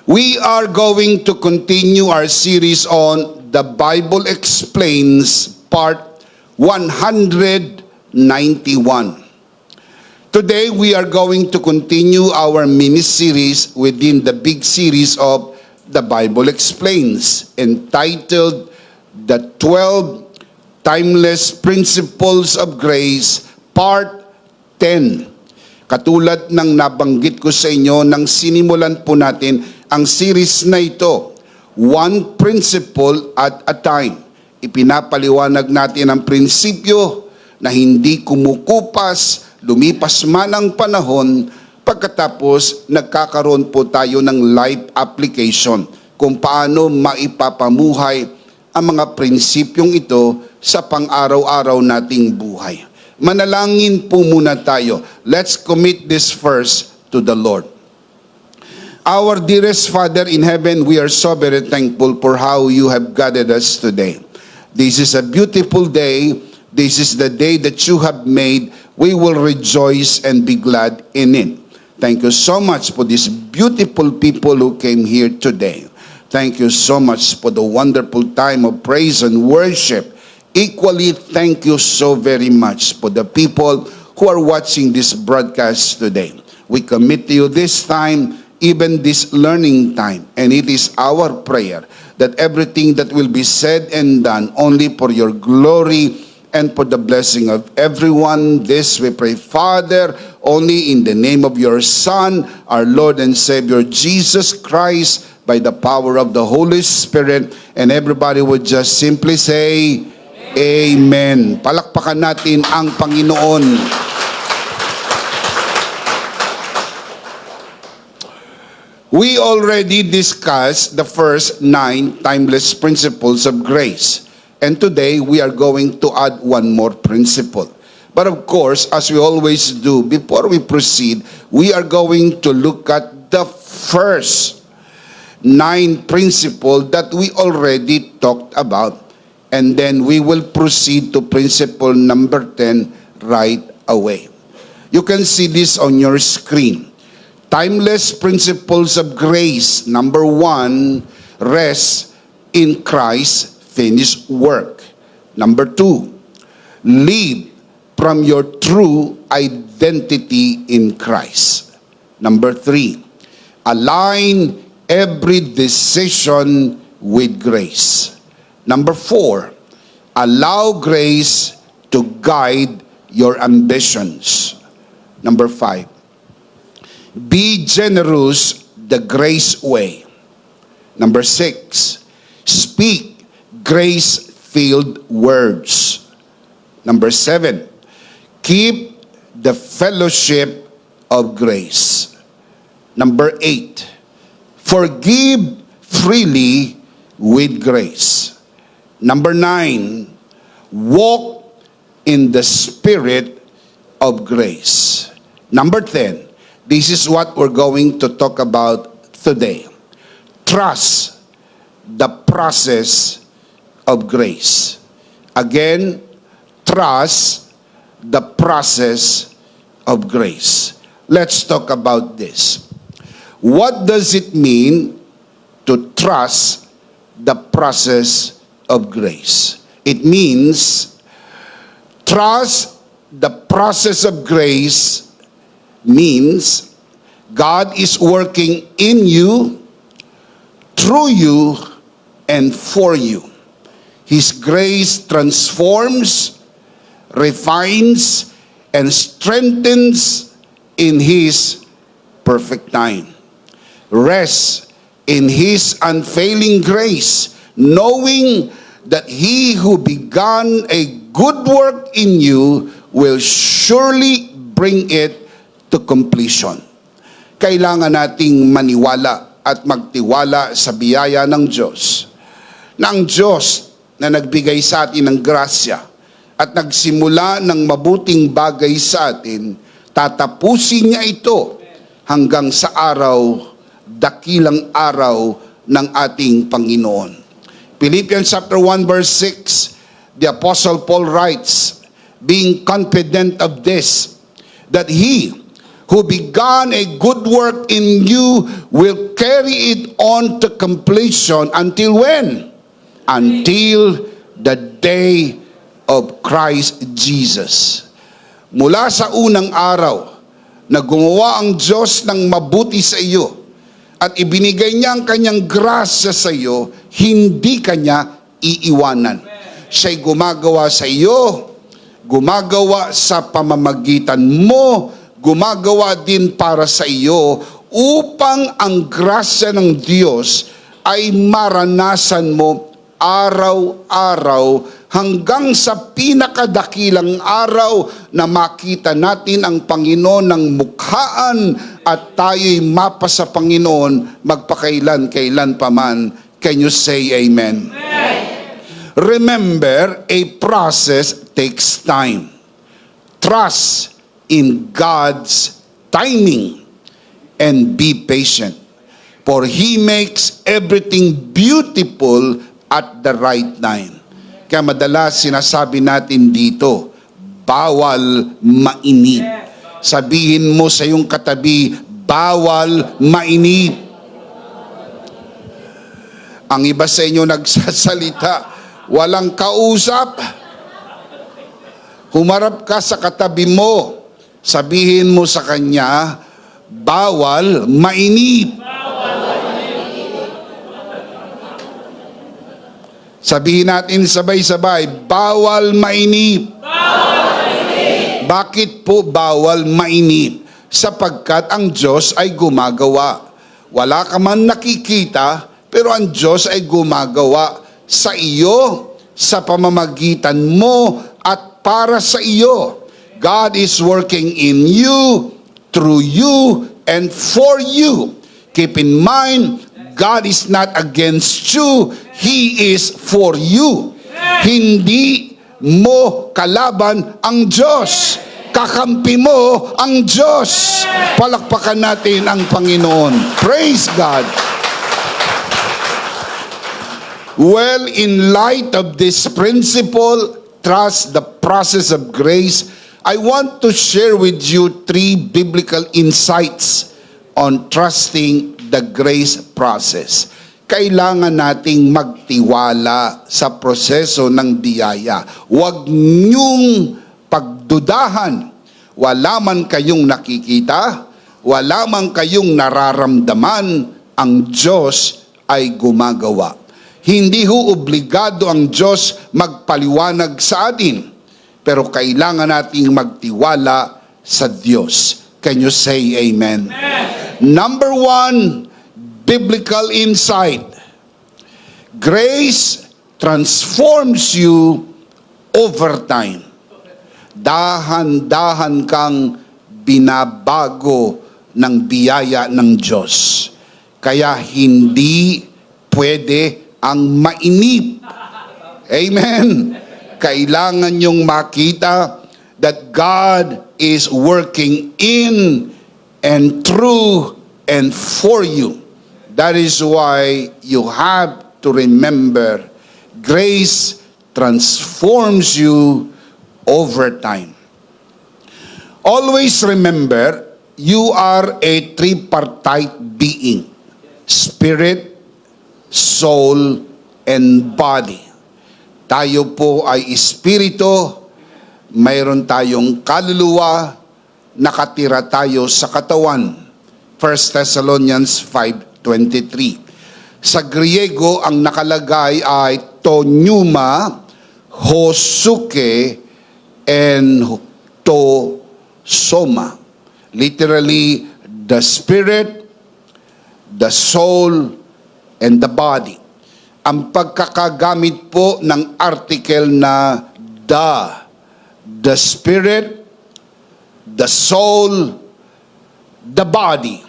We are going to continue our series on The Bible Explains, Part 191. Today, we are going to continue our mini-series within the big series of The Bible Explains, entitled The 12 Timeless Principles of Grace, Part 10. Katulad ng nabanggit ko sa inyo nang sinimulan po natin ang series na ito, one principle at a time. Ipinapaliwanag natin ang prinsipyo na hindi kumukupas, lumipas man ang panahon, pagkatapos nagkakaroon po tayo ng life application kung paano maipapamuhay ang mga prinsipyong ito sa pang-araw-araw nating buhay. Manalangin po muna tayo. Let's commit this first to the Lord. Our dearest Father in heaven, we are so very thankful for how you have guided us today. This is a beautiful day. This is the day that you have made. We will rejoice and be glad in it. Thank you so much for these beautiful people who came here today. Thank you so much for the wonderful time of praise and worship. Equally, thank you so very much for the people who are watching this broadcast today. We commit to you this time, even this learning time, and it is our prayer that everything that will be said and done only for your glory and for the blessing of everyone. This we pray, Father, only in the name of your Son, our Lord and Savior, Jesus Christ, by the power of the Holy Spirit. And everybody would just simply say, Amen. Palakpakan natin ang Panginoon. We already discussed the first 9 timeless principles of grace. And today, we are going to add one more principle. But of course, as we always do, before we proceed, we are going to look at the first 9 principles that we already talked about. And then we will proceed to principle number 10 right away. You can see this on your screen. Timeless principles of grace. Number 1, rest in Christ's finished work. Number 2, live from your true identity in Christ. Number 3, align every decision with grace. Number 4, allow grace to guide your ambitions. Number 5, be generous the grace way. Number 6, speak grace-filled words. Number 7, keep the fellowship of grace. Number 8, forgive freely with grace. Number 9, walk in the spirit of grace. Number 10, this is what we're going to talk about today. Trust the process of grace. Again, trust the process of grace. Let's talk about this. What does it mean to trust the process of grace? It means trust the process of grace means God is working in you, through you, and for you. His grace transforms, refines, and strengthens in His perfect time. Rest in His unfailing grace, knowing that He who began a good work in you will surely bring it to completion. Kailangan nating maniwala at magtiwala sa biyaya ng Diyos. Na ang Diyos na nagbigay sa atin ng grasya at nagsimula ng mabuting bagay sa atin, tatapusin niya ito hanggang sa araw, dakilang araw ng ating Panginoon. Philippians chapter 1 verse 6, the Apostle Paul writes, being confident of this, that He who began a good work in you will carry it on to completion until when? Until the day of Christ Jesus. Mula sa unang araw na gumawa ang Diyos ng mabuti sa iyo at ibinigay niya ang kanyang grasya sa iyo, hindi kanya iiwanan. Siya'y gumagawa sa iyo, gumagawa sa pamamagitan mo, gumagawa din para sa iyo upang ang grasya ng Diyos ay maranasan mo araw-araw hanggang sa pinakadakilang araw na makita natin ang Panginoon ng mukhaan at tayo'y mapa sa Panginoon magpakailan-kailan paman. Can you say amen? Amen. Remember, a process takes time. Trust in God's timing and be patient, for He makes everything beautiful at the right time. Kaya madalas sinasabi natin dito, bawal mainit. Sabihin mo sa iyong katabi, bawal mainit. Ang iba sa inyo nagsasalita, walang kausap. Humarap ka sa katabi mo, sabihin mo sa kanya, bawal mainit. Sabihin natin sabay-sabay, bawal mainit. Bakit po bawal mainit? Sapagkat ang Diyos ay gumagawa. Wala ka man nakikita, pero ang Diyos ay gumagawa sa iyo, sa pamamagitan mo, at para sa iyo. God is working in you, through you, and for you. Keep in mind, God is not against you, He is for you. Hindi mo kalaban ang Diyos. Kakampi mo ang Diyos. Palakpakan natin ang Panginoon. Praise God. Well, in light of this principle, trust the process of grace, I want to share with you 3 biblical insights on trusting the grace process. Kailangan nating magtiwala sa proseso ng biyaya. Huwag niyong pagdudahan. Wala man kayong nakikita, wala man kayong nararamdaman, ang Diyos ay gumagawa. Hindi ho obligado ang Diyos magpaliwanag sa atin, pero kailangan nating magtiwala sa Diyos. Can you say amen? Amen. Number 1, biblical insight. Grace transforms you over time. Dahan-dahan kang binabago ng biyaya ng Diyos. Kaya hindi pwede ang mainip. Amen. Kailangan niyong makita that God is working in and through and for you. That is why you have to remember, grace transforms you over time. Always remember, you are a tripartite being. Spirit, soul, and body. Tayo po ay espiritu, mayroon tayong kaluluwa, nakatira tayo sa katawan. 1 Thessalonians 5:23. Sa Griego, ang nakalagay ay to-pneuma, hosuke, and to-soma. Literally, the spirit, the soul, and the body. Ang pagkakagamit po ng article na the spirit, the soul, the body,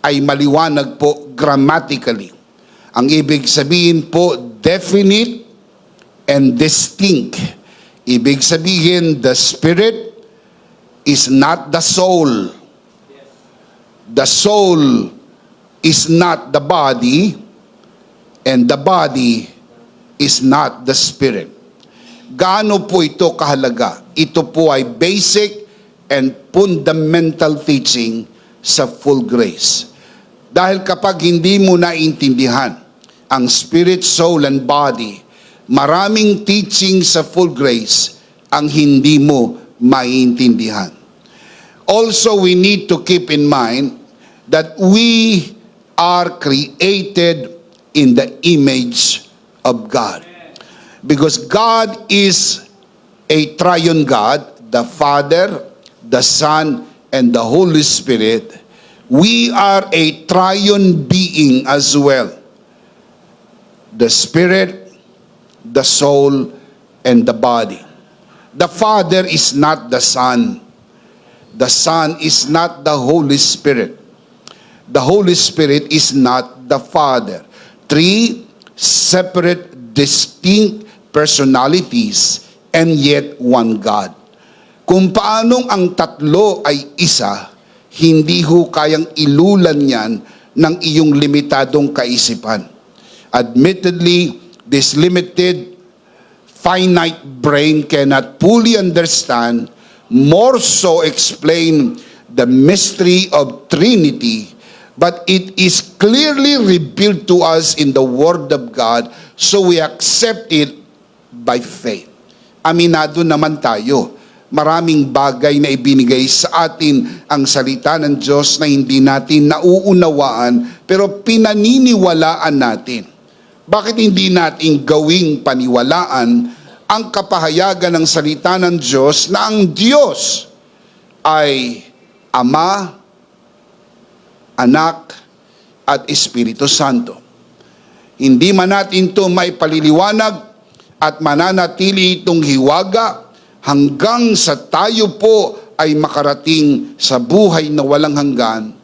ay maliwanag po grammatically. Ang ibig sabihin po, definite and distinct. Ibig sabihin, the spirit is not the soul. The soul is not the body, and the body is not the spirit. Gaano po ito kahalaga? Ito po ay basic and fundamental teaching sa full grace. Dahil kapag hindi mo naintindihan ang spirit, soul, and body, maraming teaching sa full grace ang hindi mo maiintindihan. Also, we need to keep in mind that we are created in the image of God. Because God is a triune God, the Father, the Son, and the Holy Spirit. We are a triune being as well. The Spirit, the soul, and the body. The Father is not the Son. The Son is not the Holy Spirit. The Holy Spirit is not the Father. Three separate, distinct personalities and yet one God. Kung paanong ang tatlo ay isa, hindi ho kayang ilulan yan ng iyong limitadong kaisipan. Admittedly, this limited, finite brain cannot fully understand, more so explain the mystery of Trinity, but it is clearly revealed to us in the Word of God, so we accept it by faith. Aminado naman tayo, maraming bagay na ibinigay sa atin ang salita ng Diyos na hindi natin nauunawaan, pero pinaniniwalaan natin. Bakit hindi natin gawing paniwalaan ang kapahayagan ng salita ng Diyos na ang Diyos ay Ama, Anak, at Espiritu Santo? Hindi man natin ito maipaliliwanag at mananatili itong hiwaga hanggang sa tayo po ay makarating sa buhay na walang hanggan.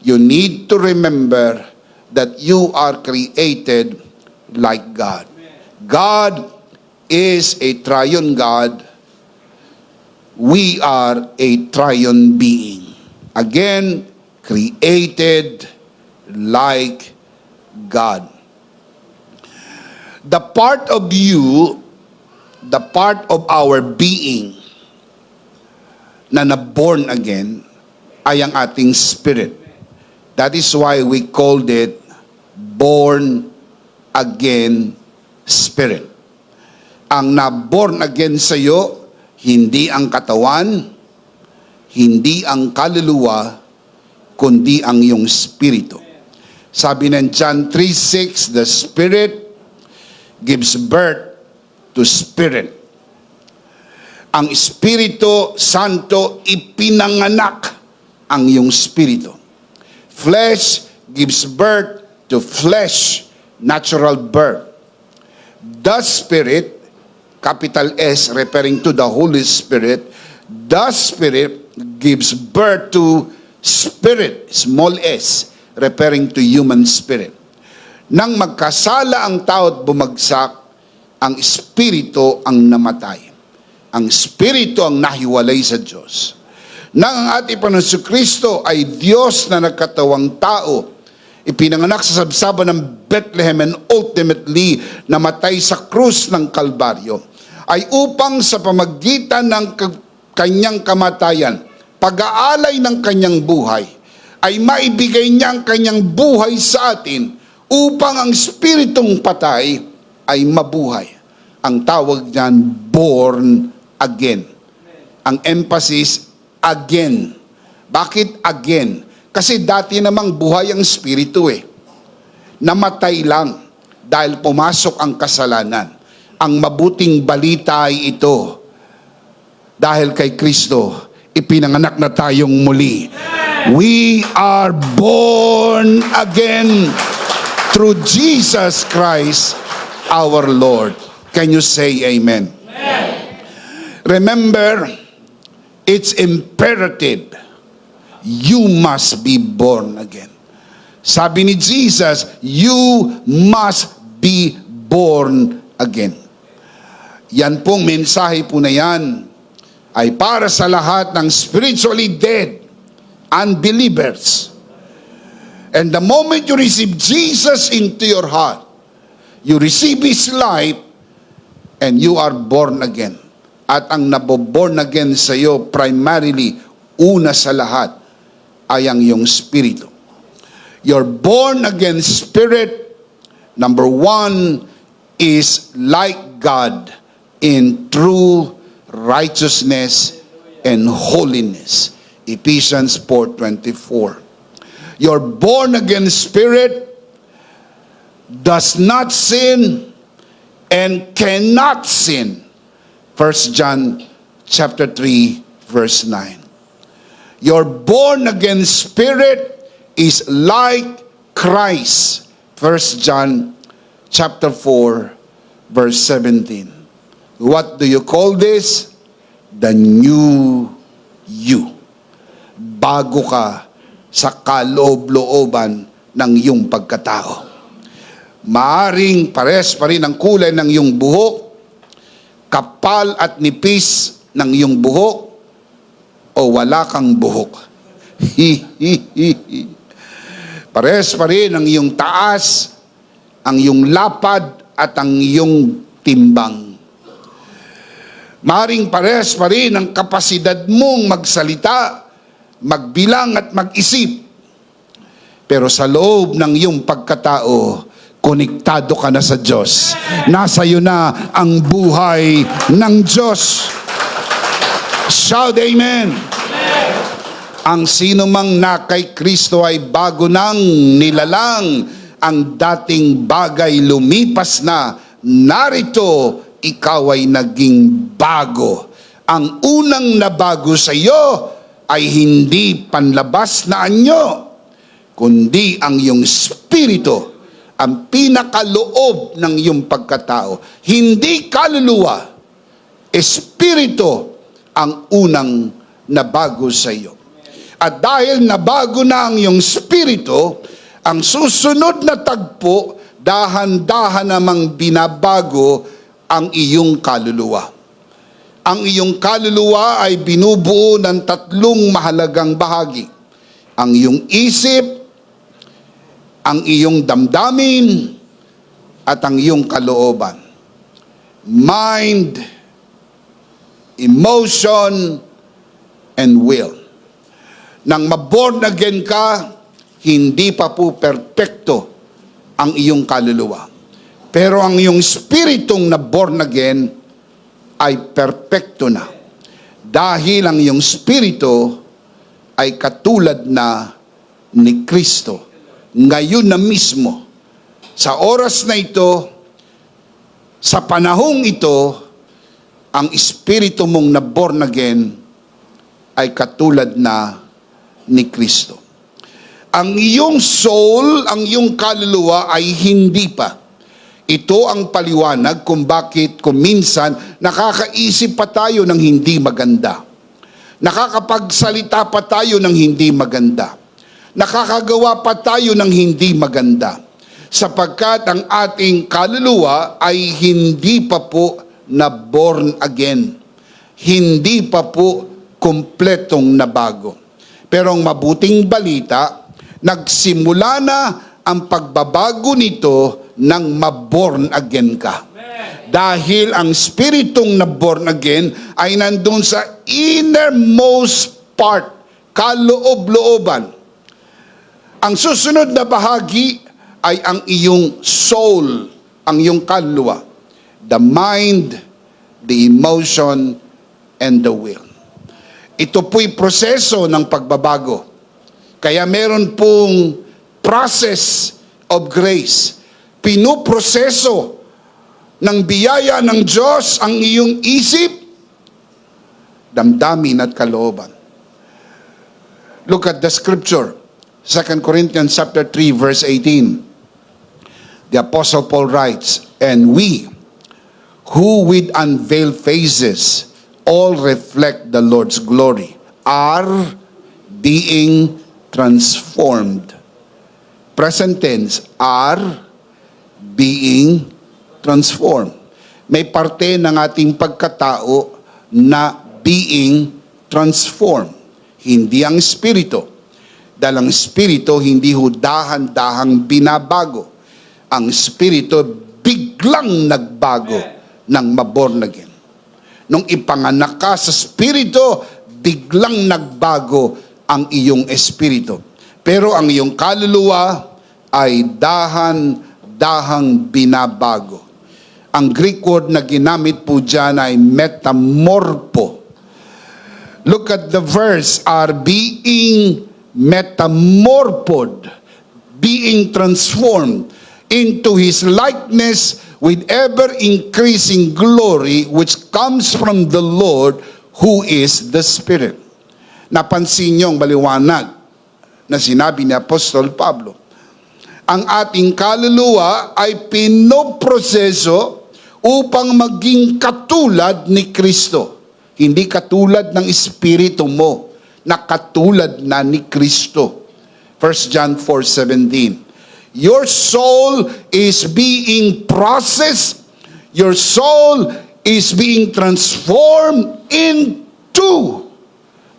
You need to remember that you are created like God. God is a triune God. We are a triune being. Again, created like God. The part of you, the part of our being na na-born again ay ang ating spirit. That is why we called it born again spirit. Ang na-born again sa iyo, hindi ang katawan, hindi ang kaluluwa, kundi ang iyong spirito. Sabi ng John 3:6, the Spirit gives birth to spirit. Ang Espiritu Santo ipinanganak ang iyong spirito. Flesh gives birth to flesh, natural birth. The Spirit, capital S, referring to the Holy Spirit, the Spirit gives birth to spirit, small s, referring to human spirit. Nang magkasala ang tao at bumagsak, ang espiritu ang namatay. Ang espiritu ang nahiwalay sa Diyos. Nang ang ating Panginoon Kristo ay Diyos na nagkatawang tao, ipinanganak sa sabsaban ng Bethlehem and ultimately namatay sa krus ng Kalbaryo, ay upang sa pamagitan ng kanyang kamatayan, pag-aalay ng kanyang buhay, ay maibigay niya ang kanyang buhay sa atin upang ang spiritong patay ay mabuhay. Ang tawag niyan, born again. Ang emphasis, again. Bakit again? Kasi dati namang buhay ang spirito Namatay lang dahil pumasok ang kasalanan. Ang mabuting balita ay ito. Dahil kay Kristo, ipinanganak na tayong muli. We are born again through Jesus Christ our Lord. Can you say amen? Amen. Remember, it's imperative. You must be born again. Sabi ni Jesus, you must be born again. Yan pong mensahe po na yan ay para sa lahat ng spiritually dead unbelievers. And the moment you receive Jesus into your heart, you receive His life, and you are born again. At ang naboborn again sa iyo, primarily, una sa lahat, ay ang iyong spirito. Your born again spirit, number one, is like God in true righteousness and holiness. Ephesians 4:24. Your born again spirit does not sin and cannot sin. 1 John chapter 3 verse 9. Your born again spirit is like Christ. 1 John chapter 4 verse 17. What do you call this? The new you. Bago ka sa kaloob-looban ng iyong pagkatao. Maaring pares pa rin ang kulay ng iyong buhok, kapal at nipis ng iyong buhok, o wala kang buhok. Pares pa rin ang iyong taas, ang iyong lapad, at ang iyong timbang. Maaring pares pa rin ang kapasidad mong magsalita, magbilang at mag-isip. Pero sa loob ng iyong pagkatao, konektado ka na sa Diyos. Nasa iyo na ang buhay ng Diyos. Shout amen. Ang sino mang na kay Kristo ay bago nang nilalang. Ang dating bagay lumipas na. Narito, ikaw ay naging bago. Ang unang nabago sa iyo ay hindi panlabas na anyo, kundi ang iyong spirito, ang pinakaloob ng iyong pagkatao. Hindi kaluluwa, espiritu ang unang nabago sa iyo. At dahil nabago na ang iyong spirito, ang susunod na tagpo, dahan-dahan namang binabago ang iyong kaluluwa. Ang iyong kaluluwa ay binubuo ng tatlong mahalagang bahagi. Ang iyong isip, ang iyong damdamin, at ang iyong kalooban. Mind, emotion, and will. Nang maborn again ka, hindi pa po perpekto ang iyong kaluluwa. Pero ang iyong spiritong na born again ay perpekto na. Dahil ang iyong spirito ay katulad na ni Kristo. Ngayon na mismo, sa oras na ito, sa panahong ito, ang espiritu mong na born again ay katulad na ni Kristo. Ang iyong soul, ang iyong kaluluwa ay hindi pa. Ito ang paliwanag kung bakit kuminsan nakakaisip pa tayo ng hindi maganda. Nakakapagsalita pa tayo ng hindi maganda. Nakakagawa pa tayo ng hindi maganda, sapagkat ang ating kaluluwa ay hindi pa po na born again. Hindi pa po kumpletong nabago. Pero ang mabuting balita, nagsimula na ang pagbabago nito nang maborn again ka. Dahil ang spiritong na born again ay nandun sa innermost part, kaloob-looban. Ang susunod na bahagi ay ang iyong soul, ang iyong kaluluwa. The mind, the emotion, and the will. Ito po'y proseso ng pagbabago. Kaya meron pong process of grace. Pinuproseso ng biyaya ng Diyos ang iyong isip, damdamin at kalooban. Look at the scripture. 2 Corinthians chapter 3 verse 18. The Apostle Paul writes, "And we, who with unveiled faces all reflect the Lord's glory, are being transformed." Present tense, are being transformed. May parte ng ating pagkatao na being transformed. Hindi ang espiritu. Dahil ang espiritu hindi ho dahan-dahang binabago. Ang espiritu biglang nagbago ng maborn again. nung ipanganak ka sa Espiritu, biglang nagbago ang iyong espiritu. Pero ang iyong kaluluwa ay dahan-dahang binabago. Ang Greek word na ginamit po dyan ay metamorpho. Look at the verse, are being metamorphosed, being transformed into His likeness with ever-increasing glory which comes from the Lord who is the Spirit. Napansin niyo ang baliwanag na sinabi ni Apostol Pablo. Ang ating kaluluwa ay pinoproseso upang maging katulad ni Kristo. Hindi katulad ng espiritu mo, na katulad na ni Kristo. 1 John 4:17. Your soul is being processed. Your soul is being transformed into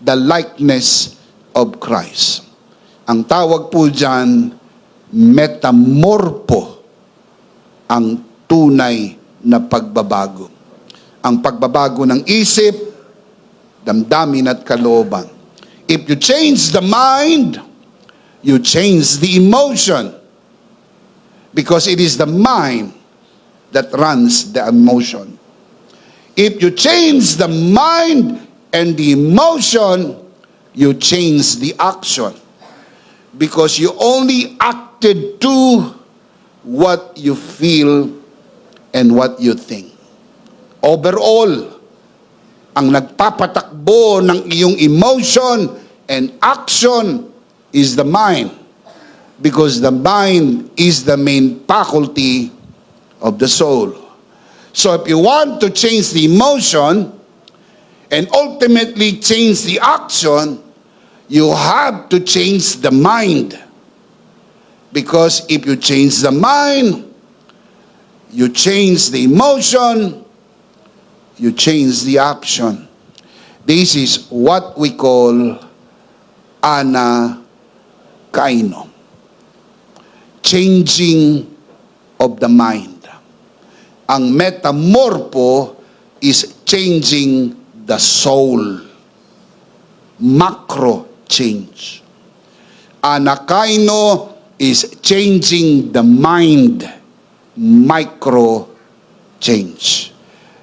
the likeness of Christ. Ang tawag po dyan, metamorpho, ang tunay na pagbabago. Ang pagbabago ng isip, damdamin at kalooban. If you change the mind, you change the emotion. Because it is the mind that runs the emotion. If you change the mind and the emotion, you change the action. Because you only acted to what you feel and what you think. Overall, ang nagpapatakbo ng iyong emotion and action is the mind. Because the mind is the main faculty of the soul. So if you want to change the emotion and ultimately change the action, you have to change the mind. Because if you change the mind, you change the emotion, you change the action. This is what we call anakaino. Changing of the mind. Ang metamorpho is changing the soul. Macro change. Anakaino is changing the mind. Micro change.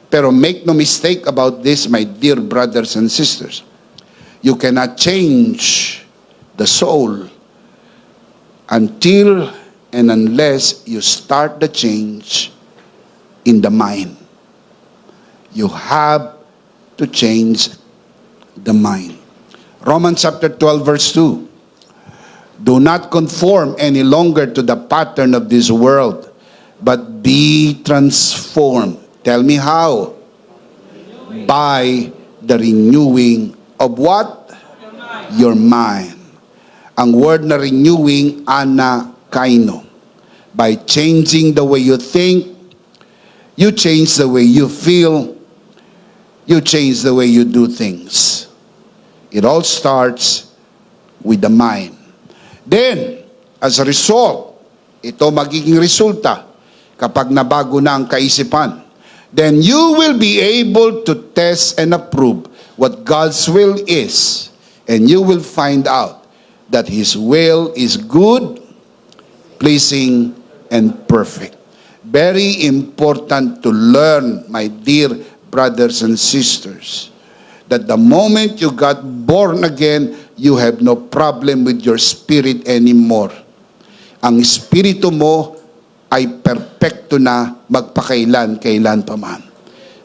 Pero make no mistake about this, my dear brothers and sisters. You cannot change the soul until and unless you start the change in the mind. You have to change the mind. Romans chapter 12 verse 2. Do not conform any longer to the pattern of this world, but be transformed. Tell me how? By the renewing of what? Your mind. Ang word na renewing, anakaino. By changing the way you think, you change the way you feel, you change the way you do things. It all starts with the mind. Then, as a result, ito magiging resulta kapag nabago na ang kaisipan. Then you will be able to test and approve what God's will is. And you will find out that His will is good, pleasing, and perfect. Very important to learn, my dear brothers and sisters, that the moment you got born again, you have no problem with your spirit anymore. Ang espiritu mo ay perpekto na magpakailan-kailan pa man.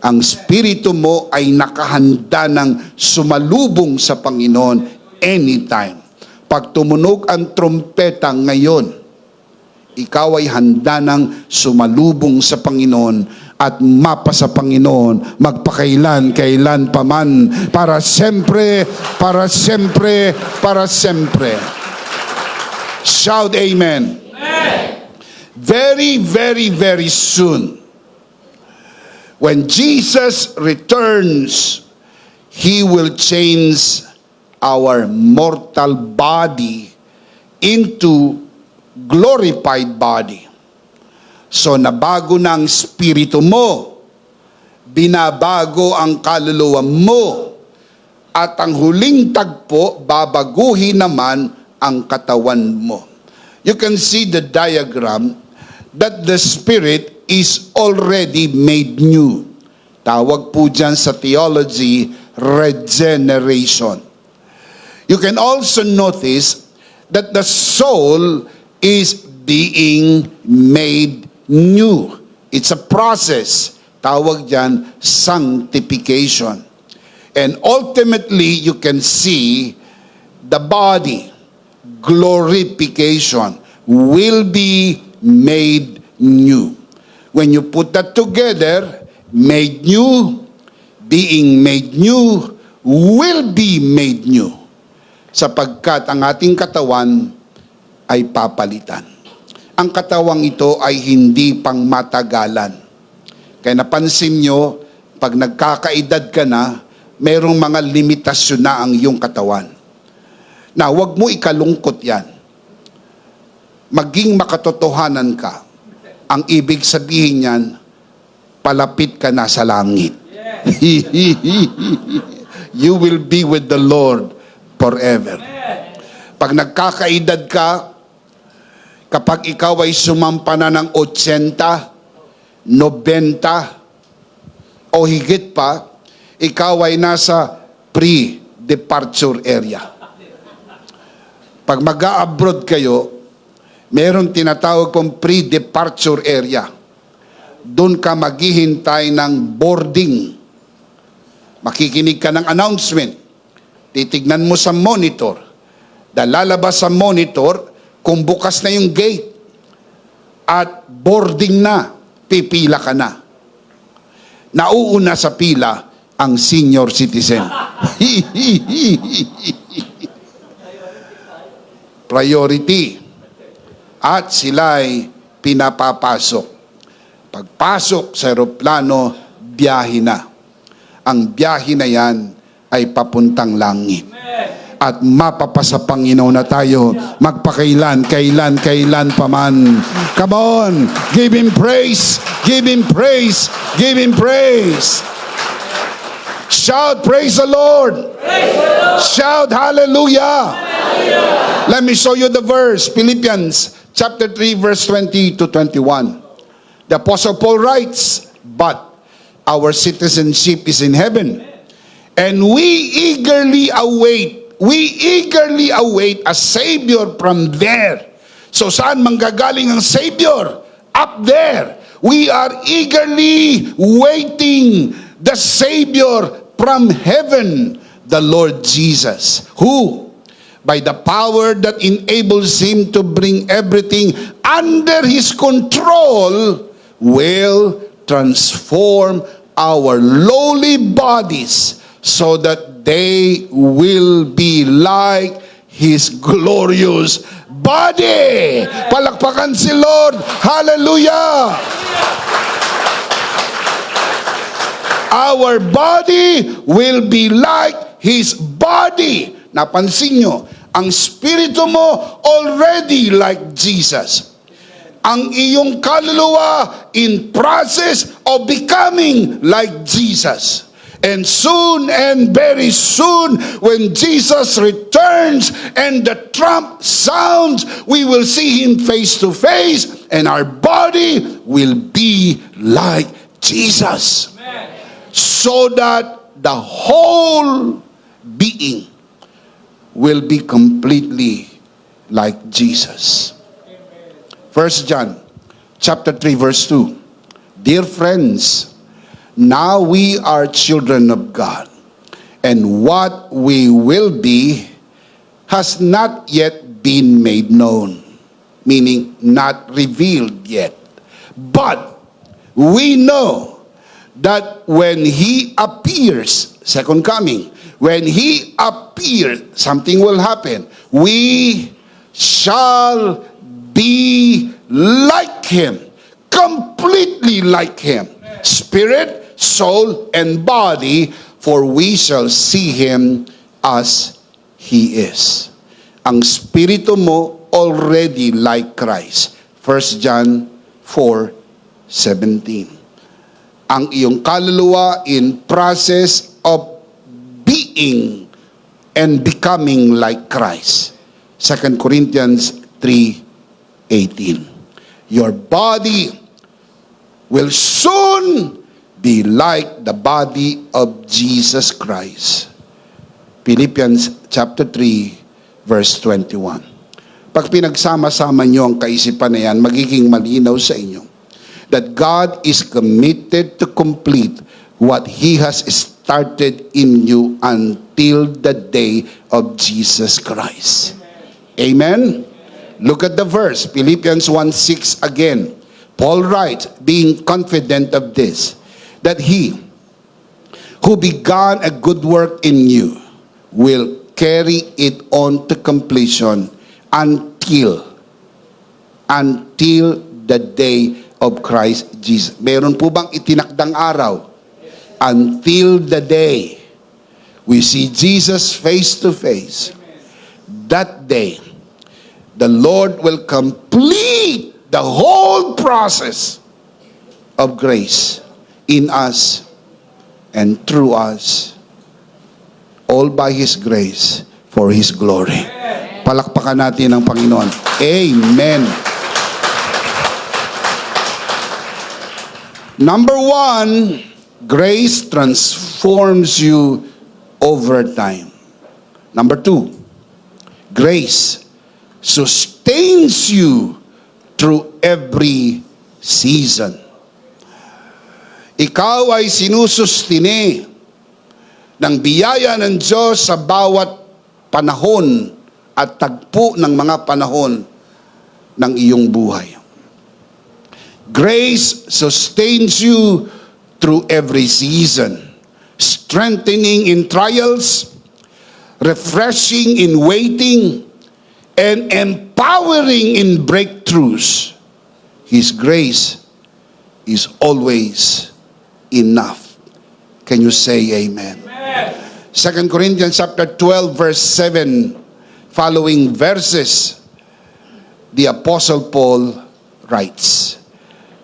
Ang espiritu mo ay nakahanda ng sumalubong sa Panginoon anytime. Pag tumunog ang trompeta ngayon, ikaw ay handa ng sumalubong sa Panginoon at mapa sa Panginoon magpakailan-kailan pa man, para siyempre, para siyempre, para siyempre. Shout amen. Very, very, very soon, when Jesus returns, He will change our mortal body into glorified body. So nabago na ang spirito mo. binabago ang kaluluwa mo. At ang huling tagpo, babaguhin naman ang katawan mo. You can see the diagram that the spirit is already made new. Tawag po dyan sa theology, regeneration. You can also notice that the soul is being made new. It's a process. Tawag dyan, sanctification. And ultimately, you can see the body, glorification, will be made new. When you put that together, made new, being made new, will be made new. Sapagkat ang ating katawan ay papalitan. Ang katawang ito ay hindi pang matagalan. Kaya napansin nyo, pag nagkakaedad ka na, mayroong mga limitasyon na ang iyong katawan. Na huwag mo ikalungkot yan. Maging makatotohanan ka. Ang ibig sabihin yan, palapit ka na sa langit. You will be with the Lord forever. Pag nagkakaedad ka, kapag ikaw ay sumampa na ng 80, 90, o higit pa, ikaw ay nasa pre-departure area. Pag mag-a-abroad kayo, meron tinatawag pong pre-departure area. Doon ka maghihintay ng boarding. Makikinig ka ng announcement. Titignan mo sa monitor. Dahil lalabas sa monitor kung bukas na yung gate at boarding na, pipila ka na. Nauuna sa pila ang senior citizen. Priority. At sila'y pinapapasok. Pagpasok sa eroplano, biyahe na. Ang biyahe na yan ay papuntang langit. At mapapasa Panginoon na tayo magpakailan, kailan pa man. Come on, give Him praise, give Him praise, give Him praise. Shout, praise the Lord. Praise the Lord. Shout, hallelujah. Hallelujah. Let me show you the verse, Philippians chapter 3, verse 20 to 21. The Apostle Paul writes, but our citizenship is in heaven, and we eagerly await a Savior from there. So saan manggagaling ang Savior? Up there. We are eagerly waiting the Savior from heaven, the Lord Jesus, who, by the power that enables Him to bring everything under His control, will transform our lowly bodies so that they will be like His glorious body. Palakpakan si Lord. Hallelujah. Our body will be like His body. Napansin nyo, ang spirito mo already like Jesus. Ang iyong kaluluwa in process of becoming like Jesus. And soon and very soon, when Jesus returns and the trump sounds, we will see Him face to face, and our body will be like Jesus. Amen. So that the whole being will be completely like Jesus. 1 John chapter 3, verse 2. Dear friends, now we are children of God, and what we will be has not yet been made known, meaning not revealed yet. But we know that when He appears, second coming, when He appears, something will happen. We shall be like Him, completely like Him. Spirit, soul, and body, for we shall see Him as He is. Ang spirito mo already like Christ. 1 John 4:17. ang iyong kaluluwa in process of being and becoming like Christ. 2 Corinthians 3:18. Your body will soon be like the body of Jesus Christ. Philippians chapter 3, verse 21. Pag pinagsama-sama nyo ang kaisipan na yan, magiging malinaw sa inyo that God is committed to complete what He has started in you until the day of Jesus Christ. Amen? Look at the verse, Philippians 1:6 again. Paul writes, being confident of this, that He who began a good work in you will carry it on to completion until the day of Christ Jesus. Meron po bang itinakdang araw? Until the day we see Jesus face to face. That day, the Lord will complete the whole process of grace in us and through us, all by His grace for His glory. Palakpakan natin ang Panginoon. Amen. Number one, grace transforms you over time. Number two, grace sustains you through every season. Ikaw ay sinusustine ng biyaya ng Diyos sa bawat panahon at tagpo ng mga panahon ng iyong buhay. Grace sustains you through every season, strengthening in trials, refreshing in waiting, and empowering in breakthroughs. His grace is always enough. Can you say amen? 2 Corinthians chapter 12 verse 7 following verses, the Apostle Paul writes,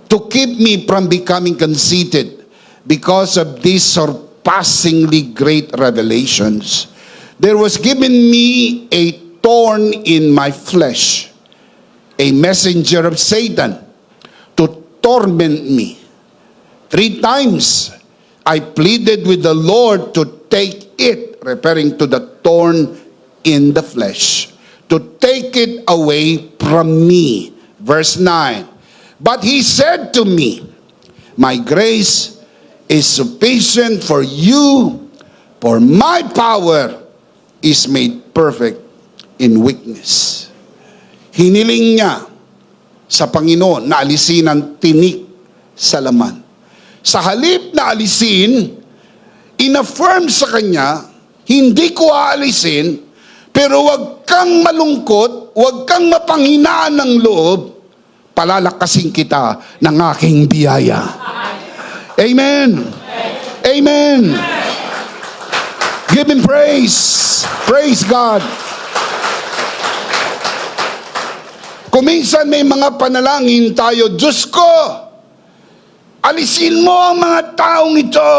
to keep me from becoming conceited because of these surpassingly great revelations, there was given me a thorn in my flesh, a messenger of Satan to torment me. 3 times I pleaded with the Lord to take it, referring to the thorn in the flesh, to take it away from me. Verse 9. But He said to me, my grace is sufficient for you, for my power is made perfect in weakness. Hiniling niya sa Panginoon na alisin ang tinik sa laman. Sa halip na alisin, in-affirm sa kanya, hindi ko aalisin, pero wag kang malungkot, wag kang mapanghinaan ng loob, palalakasin kita ng aking biyaya. Amen. Amen. Give Him praise. Praise God. Kuminsan may mga panalangin tayo, Diyos ko, alisin mo ang mga taong ito.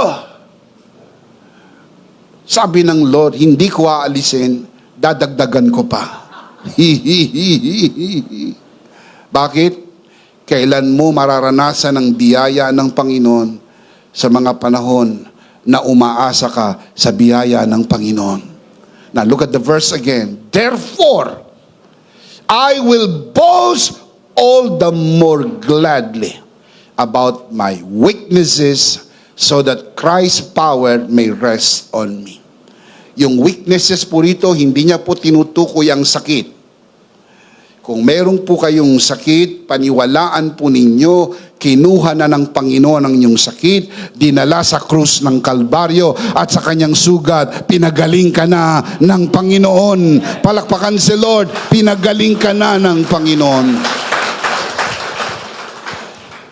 Sabi ng Lord, hindi ko aalisin, dadagdagan ko pa. Bakit? Kailan mo mararanasan ang biyaya ng Panginoon sa mga panahon na umaasa ka sa biyaya ng Panginoon? Now look at the verse again. Therefore, I will boast all the more gladly about my weaknesses so that Christ's power may rest on me. Yung weaknesses po rito, hindi niya po tinutukoy ang sakit. Kung meron po kayong sakit, paniwalaan po ninyo, kinuha na ng Panginoon ang inyong sakit, dinala sa krus ng Kalbaryo, at sa kanyang sugat, pinagaling ka na ng Panginoon. Palakpakan si Lord, pinagaling ka na ng Panginoon.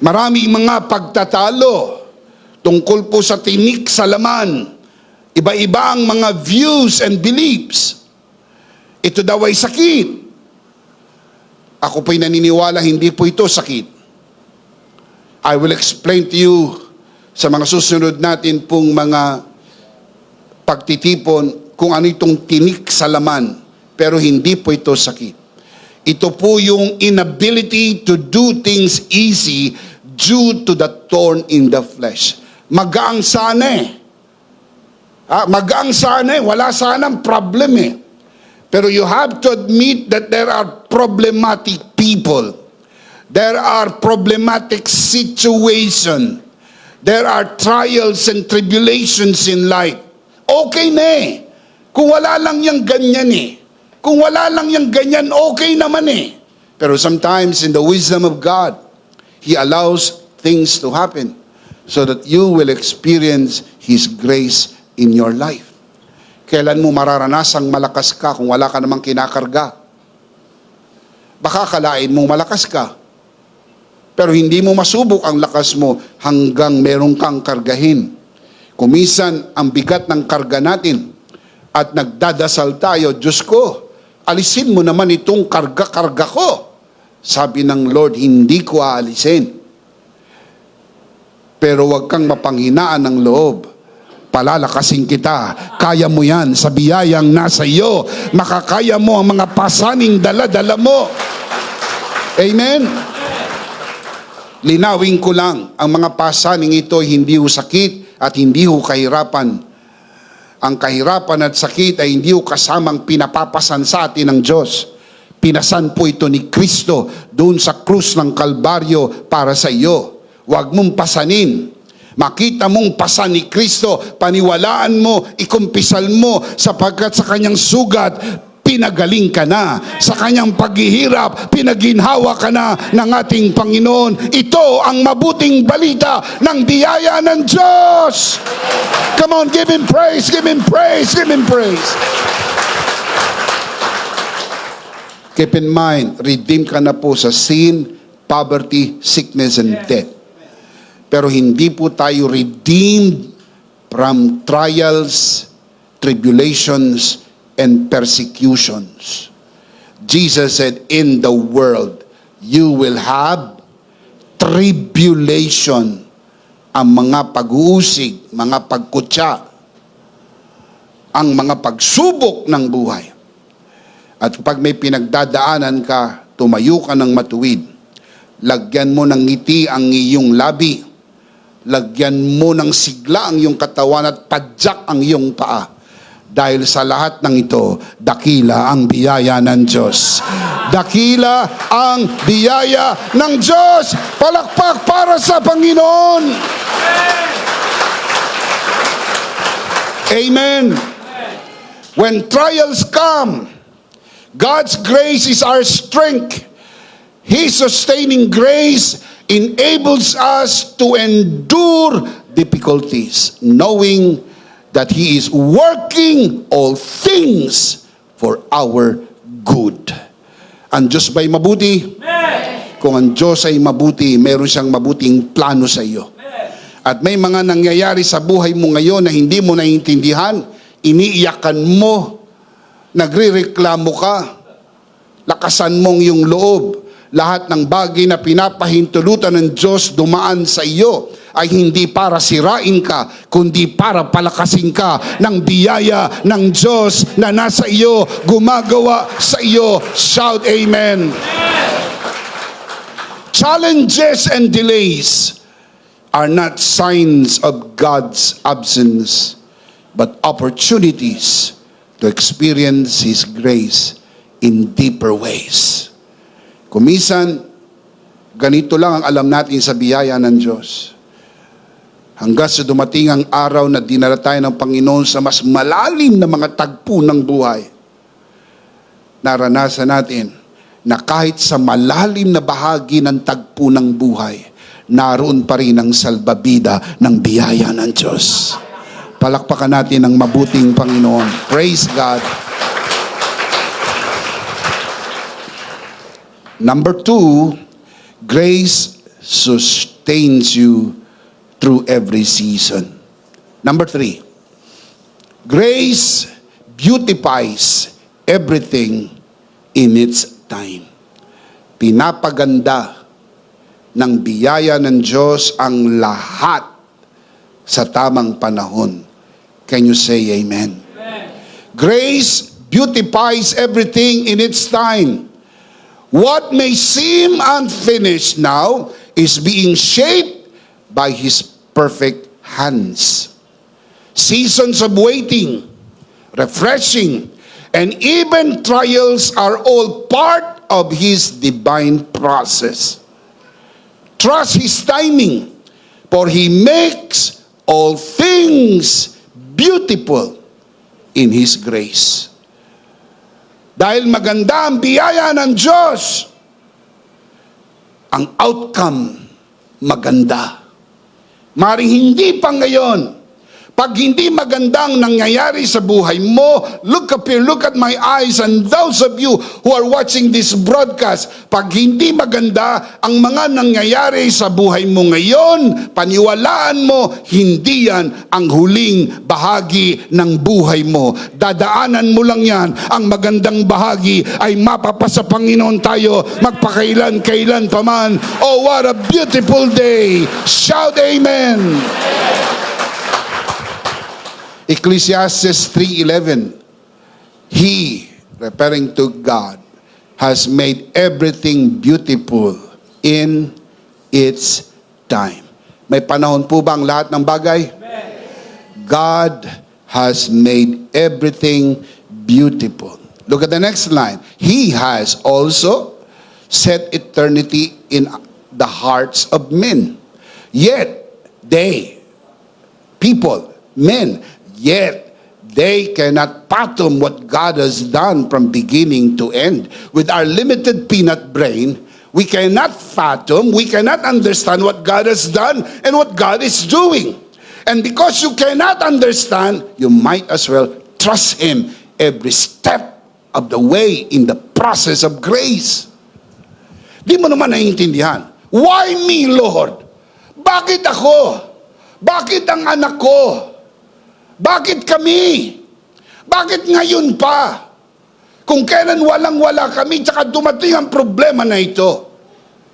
Maraming mga pagtatalo tungkol po sa tinik sa laman. Iba-iba ang mga views and beliefs. Ito daw ay sakit. Ako po'y naniniwala, hindi po ito sakit. I will explain to you sa mga susunod natin pong mga pagtitipon kung ano itong tinik sa laman, pero hindi po ito sakit. Ito po yung inability to do things easy due to the thorn in the flesh. Magaang sana eh. Magaang sana eh. Wala sanang problem eh. Pero you have to admit that there are problematic people. There are problematic situations. There are trials and tribulations in life. Okay na eh. Kung wala lang yung ganyan eh. Kung wala lang yung ganyan, okay naman eh. Pero sometimes in the wisdom of God, He allows things to happen so that you will experience His grace in your life. Kailan mo mararanasang malakas ka kung wala ka namang kinakarga? Baka kalain mong malakas ka, pero hindi mo masubok ang lakas mo hanggang meron kang kargahin. Kumisan ang bigat ng karga natin at nagdadasal tayo, Diyos ko, alisin mo naman itong karga-karga ko. Sabi ng Lord, hindi ko aalisin. Pero wag kang mapanghinaan ng loob. Palalakasin kita. Kaya mo yan sa biyayang nasa iyo. Makakaya mo ang mga pasaning dala-dala mo. Amen? Linawin ko lang, ang mga pasaning ito hindi ho sakit at hindi ho kahirapan. Ang kahirapan at sakit ay hindi ho kasamang pinapapasan sa atin ng Diyos. Pinasan po ito ni Kristo doon sa krus ng Kalbaryo para sa iyo. Huwag mong pasanin. Makita mong pasan ni Kristo, paniwalaan mo, ikumpisal mo, sapagkat sa kanyang sugat, pinagaling ka na. Sa kanyang paghihirap, pinaginhawa ka na ng ating Panginoon. Ito ang mabuting balita ng biyaya ng Diyos. Come on, give Him praise, give Him praise, give Him praise. Keep in mind, redeem ka na po sa sin, poverty, sickness, and death. Pero hindi po tayo redeemed from trials, tribulations, and persecutions. Jesus said, in the world, you will have tribulation. Ang mga pag-uusig, mga pagkutya, ang mga pagsubok ng buhay. At pag may pinagdadaanan ka, tumayo ka ng matuwid. Lagyan mo ng ngiti ang iyong labi. Lagyan mo ng sigla ang iyong katawan at padyak ang iyong paa. Dahil sa lahat ng ito, dakila ang biyaya ng Diyos. Dakila ang biyaya ng Diyos. Palakpak para sa Panginoon. Amen. When trials come, God's grace is our strength. His sustaining grace enables us to endure difficulties, knowing that He is working all things for our good. Ang Diyos ba'y mabuti? Kung ang Diyos ay mabuti, meron siyang mabuting plano sa iyo. At may mga nangyayari sa buhay mo ngayon na hindi mo naiintindihan, iniiyakan mo, nagrereklamo ka, lakasan mong yung loob. Lahat ng bagay na pinapahintulutan ng Diyos dumaan sa iyo ay hindi para sirain ka, kundi para palakasin ka ng biyaya ng Diyos na nasa iyo, gumagawa sa iyo. Shout amen. Challenges and delays are not signs of God's absence, but opportunities to experience His grace in deeper ways. Kumisan, ganito lang ang alam natin sa biyaya ng Diyos. Hanggang sa dumating ang araw na dinala tayo ng Panginoon sa mas malalim na mga tagpo ng buhay, naranasan natin na kahit sa malalim na bahagi ng tagpo ng buhay, naroon pa rin ang salbabida ng biyaya ng Diyos. Palakpakan natin ang mabuting Panginoon. Praise God. Number 2, grace sustains you through every season. Number 3, grace beautifies everything in its time. Pinapaganda ng biyaya ng Diyos ang lahat sa tamang panahon. Can you say amen? Grace beautifies everything in its time. What may seem unfinished now is being shaped by His perfect hands. Seasons of waiting, refreshing, and even trials are all part of His divine process. Trust His timing, for He makes all things beautiful in His grace. Dahil maganda ang biyaya ng Diyos, ang outcome maganda. Maring hindi pa ngayon. Pag hindi magandang nangyayari sa buhay mo, look up here, look at my eyes, and those of you who are watching this broadcast, pag hindi maganda ang mga nangyayari sa buhay mo ngayon, paniwalaan mo, hindi yan ang huling bahagi ng buhay mo. Dadaanan mo lang yan. Ang magandang bahagi ay mapapasa Panginoon tayo magpakailan-kailan paman. Oh, what a beautiful day! Shout amen! Ecclesiastes 3:11, He, referring to God, has made everything beautiful in its time. May panahon po ba ang lahat ng bagay? God has made everything beautiful. Look at the next line. He has also set eternity in the hearts of men. Yet, men, yet they cannot fathom what God has done from beginning to end. With our limited peanut brain, we cannot fathom, we cannot understand what God has done and what God is doing. And because you cannot understand, you might as well trust Him every step of the way in the process of grace. Di mo naman naiintindihan. Why me, Lord? Bakit ako? Bakit ang anak ko? Bakit kami? Bakit ngayon pa? Kung kailan walang-wala kami, tsaka dumating ang problema na ito.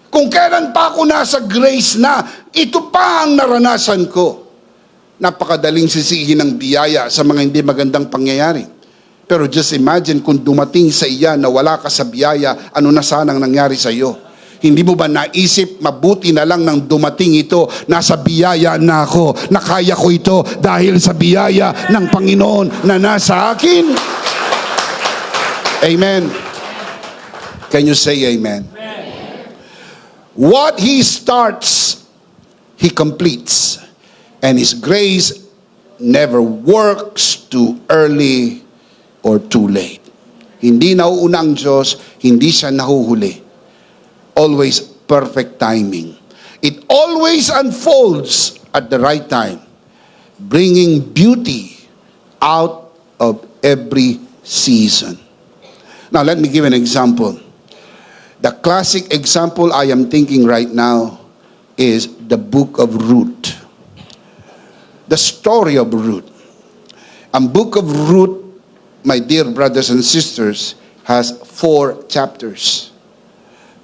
Kung kailan pa ako nasa grace na, ito pa ang naranasan ko. Napakadaling sisihin ng biyaya sa mga hindi magandang pangyayari. Pero just imagine kung dumating sa iya na wala ka sa biyaya, ano na sanang nangyari sa iyo? Hindi mo ba naisip, mabuti na lang nang dumating ito, nasa biyaya na ako, nakaya ko ito dahil sa biyaya ng Panginoon na nasa akin? Amen. Can you say amen? What He starts, He completes. And His grace never works too early or too late. Hindi nauuna ang Diyos, hindi siya nahuhuli. Always perfect timing. It always unfolds at the right time, bringing beauty out of every season. Now, let me give an example. The classic example I am thinking right now is the book of Ruth. The story of Ruth. Ang book of Ruth, my dear brothers and sisters, has 4 chapters.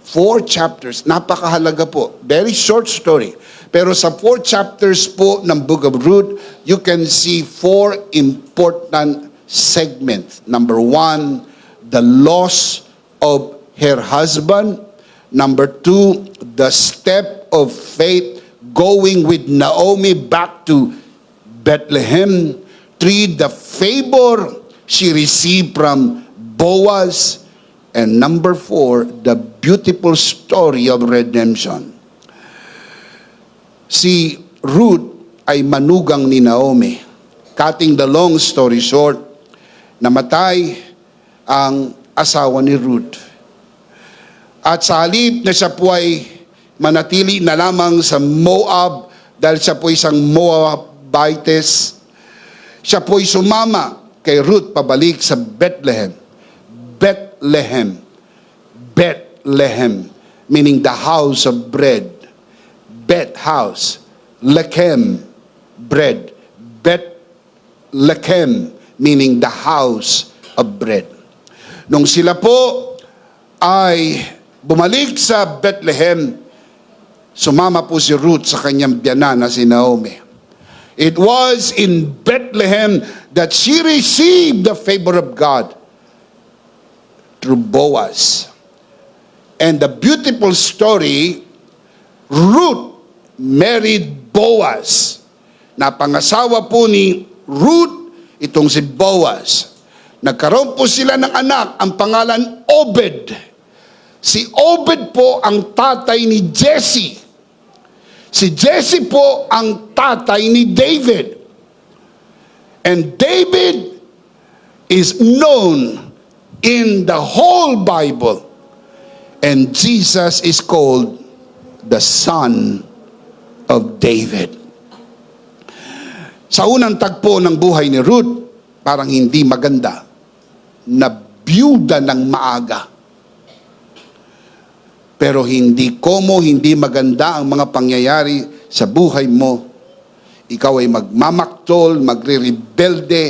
4 chapters, napakahalaga po. Very short story. Pero sa 4 chapters po ng Book of Ruth, you can see 4 important segments. Number 1, the loss of her husband. Number 2, the step of faith going with Naomi back to Bethlehem. 3, the favor she received from Boaz. And number 4, the beautiful story of redemption. Si Ruth ay manugang ni Naomi. Cutting the long story short, namatay ang asawa ni Ruth. At sa halip na siya po ay manatili na lamang sa Moab, dahil siya po isang Moabites, siya po ay sumama kay Ruth pabalik sa Bethlehem. Bethlehem, meaning the house of bread. Bet house, Lechem, bread. Bethlehem, meaning the house of bread. Nung sila po ay bumalik sa Bethlehem, sumama po si Ruth sa kanyang biyanan na si Naomi. It was in Bethlehem that she received the favor of God through Boaz. And the beautiful story, Ruth married Boaz. Napangasawa po ni Ruth itong si Boaz. Nagkaroon po sila ng anak, ang pangalan Obed. Si Obed po ang tatay ni Jesse. Si Jesse po ang tatay ni David. And David is known in the whole Bible. And Jesus is called the Son of David. Sa unang tagpo ng buhay ni Ruth, parang hindi maganda, na byuda ng maaga. Pero hindi maganda ang mga pangyayari sa buhay mo. Ikaw ay magmamaktol, magre-rebelde,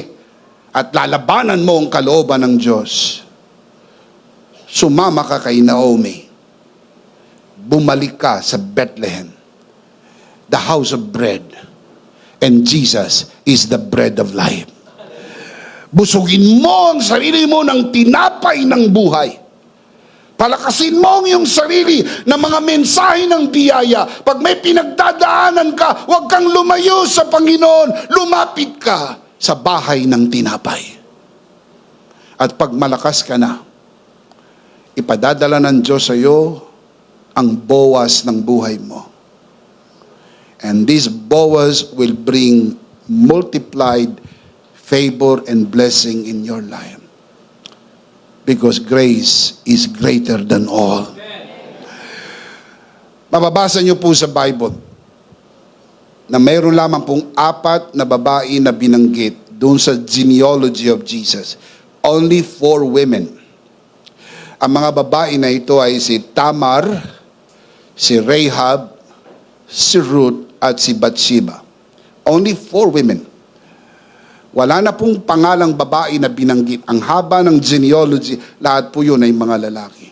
at lalabanan mo ang kalooban ng Diyos. Sumama ka kay Naomi. Bumalik ka sa Bethlehem, the house of bread. And Jesus is the bread of life. Busugin mo ang sarili mo ng tinapay ng buhay. Palakasin mo ang iyong sarili ng mga mensahe ng biyaya. Pag may pinagdadaanan ka, huwag kang lumayo sa Panginoon. Lumapit ka sa bahay ng tinapay. At pag malakas ka na, ipadadala ng Diyos sa iyo ang Boaz ng buhay mo. And this Boaz will bring multiplied favor and blessing in your life. Because grace is greater than all. Mababasa niyo po sa Bible na mayroon lamang pong 4 na babae na binanggit doon sa genealogy of Jesus. Only 4 women. Ang mga babae na ito ay si Tamar, si Rahab, si Ruth, at si Bathsheba. Only 4 women. Wala na pong pangalang babae na binanggit. Ang haba ng genealogy, lahat po yun ay mga lalaki.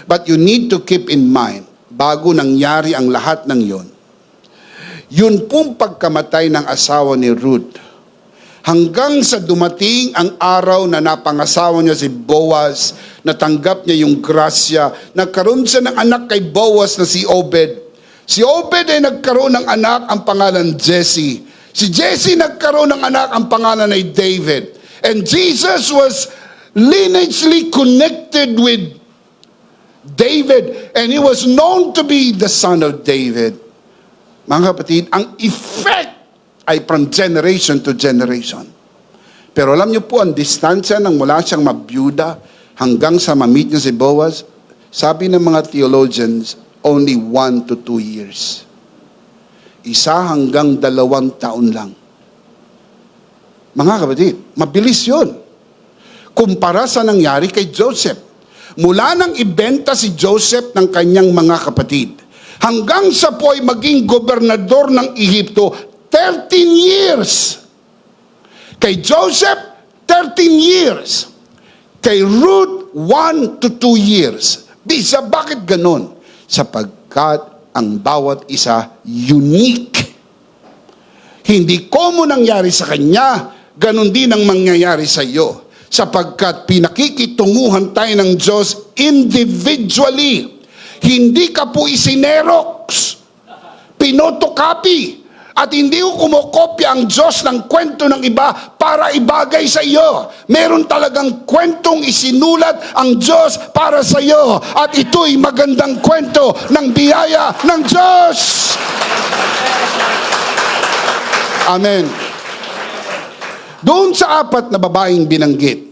But you need to keep in mind, bago nangyari ang lahat ng yun, yun pong pagkamatay ng asawa ni Ruth, hanggang sa dumating ang araw na napangasawa niya si Boaz, natanggap niya yung grasya, nagkaroon siya ng anak kay Boaz na si Obed. Si Obed ay nagkaroon ng anak, ang pangalan Jesse. Si Jesse nagkaroon ng anak, ang pangalan ay David. And Jesus was lineagely connected with David, and he was known to be the son of David. Mga kapatid, ang effect ay from generation to generation. Pero alam niyo po, ang distansya ng mula siyang mabiyuda hanggang sa ma-meet niya si Boaz, sabi ng mga theologians, only 1 to 2 years. 1 hanggang 2 taon lang. Mga kapatid, mabilis yun. Kumpara sa nangyari kay Joseph. Mula nang ibenta si Joseph ng kanyang mga kapatid, hanggang sa po ay maging gobernador ng Ehipto, 13 years. Kay Joseph, 13 years. Kay Ruth, 1 to 2 years. Bisa, bakit ganon? Sapagkat ang bawat isa unique. Hindi common nangyari sa kanya, ganon din ang mangyayari sa iyo. Sapagkat pinakikitunguhan tayo ng Diyos individually. Hindi ka po isinerox, pinotocopy, at hindi ko kumokopya ang Diyos ng kwento ng iba para ibagay sa iyo. Meron talagang kwentong isinulat ang Diyos para sa iyo. At ito'y magandang kwento ng biyaya ng Diyos. Amen. Doon sa 4 na babaeng binanggit,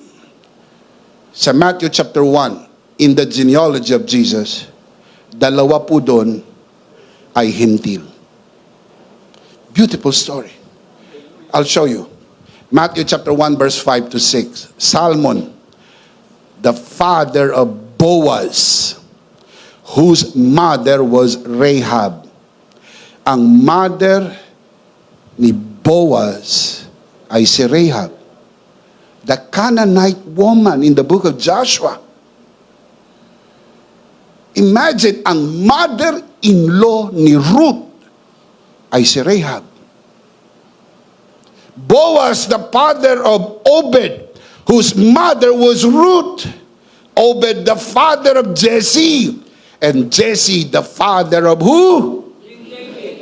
sa Matthew chapter 1, in the genealogy of Jesus, 2 po doon ay hintil. Beautiful story. I'll show you. Matthew chapter 1 verse 5 to 6. Salmon, the father of Boaz, whose mother was Rahab. Ang mother ni Boaz ay si Rahab, the Canaanite woman in the book of Joshua. Imagine, ang mother-in-law ni Ruth ay si Rahab. Boaz, the father of Obed, whose mother was Ruth. Obed, the father of Jesse. And Jesse, the father of who?